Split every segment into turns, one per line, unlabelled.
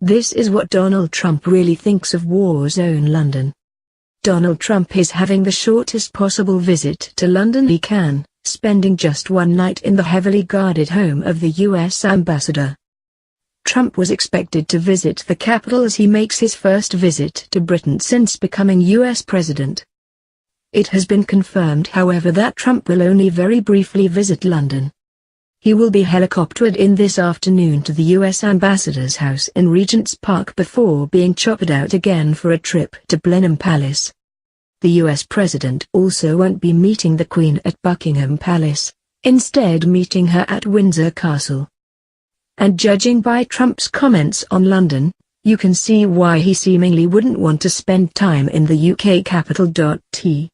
This is what Donald Trump really thinks of war-zone London. Donald Trump is having the shortest possible visit to London he can, spending just one night in the heavily guarded home of the U.S. ambassador. Trump was expected to visit the capital as he makes his first visit to Britain since becoming U.S. president. It has been confirmed, however, that Trump will only very briefly visit London. He will be helicoptered in this afternoon to the U.S. ambassador's house in Regent's Park before being choppered out again for a trip to Blenheim Palace. The U.S. president also won't be meeting the Queen at Buckingham Palace, instead meeting her at Windsor Castle. And judging by Trump's comments on London, you can see why he seemingly wouldn't want to spend time in the UK capital.t.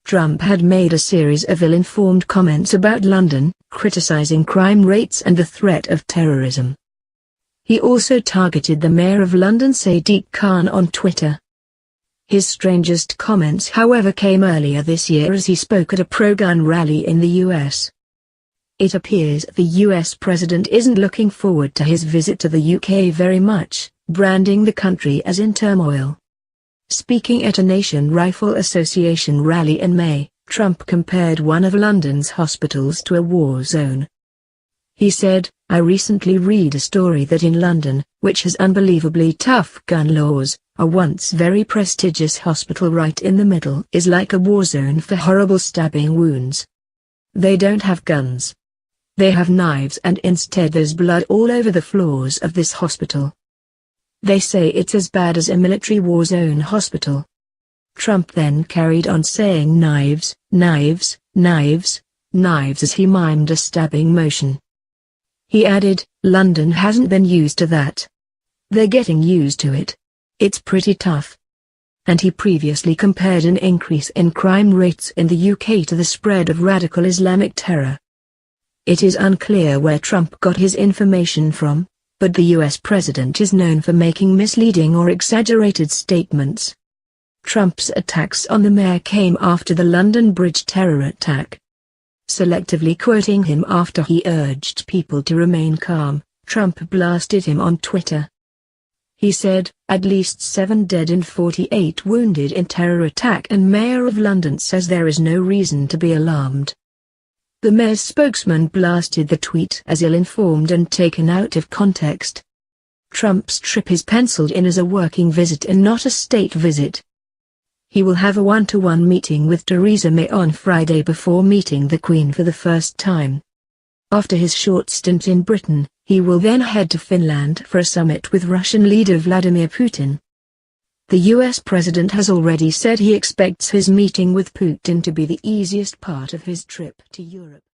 Trump had made a series of ill-informed comments about London, criticizing crime rates and the threat of terrorism. He also targeted the Mayor of London Sadiq Khan on Twitter. His strangest comments, however, came earlier this year as he spoke at a pro-gun rally in the US. It appears the US president isn't looking forward to his visit to the UK very much, branding the country as in turmoil. Speaking at a Nation Rifle Association rally in May, Trump compared one of London's hospitals to a war zone. He said, "I recently read a story that in London, which has unbelievably tough gun laws, a once very prestigious hospital right in the middle is like a war zone for horrible stabbing wounds. They don't have guns. They have knives, and instead there's blood all over the floors of this hospital. They say it's as bad as a military war zone hospital." Trump then carried on saying knives, knives, knives, knives as he mimed a stabbing motion. He added, "London hasn't been used to that. They're getting used to it. It's pretty tough." And he previously compared an increase in crime rates in the UK to the spread of radical Islamic terror. It is unclear where Trump got his information from, but the US president is known for making misleading or exaggerated statements. Trump's attacks on the mayor came after the London Bridge terror attack. Selectively quoting him after he urged people to remain calm, Trump blasted him on Twitter. He said, "At least 7 dead and 48 wounded in terror attack, and Mayor of London says there is no reason to be alarmed." The mayor's spokesman blasted the tweet as ill-informed and taken out of context. Trump's trip is penciled in as a working visit and not a state visit. He will have a one-to-one meeting with Theresa May on Friday before meeting the Queen for the first time. After his short stint in Britain, he will then head to Finland for a summit with Russian leader Vladimir Putin. The US president has already said he expects his meeting with Putin to be the easiest part of his trip to Europe.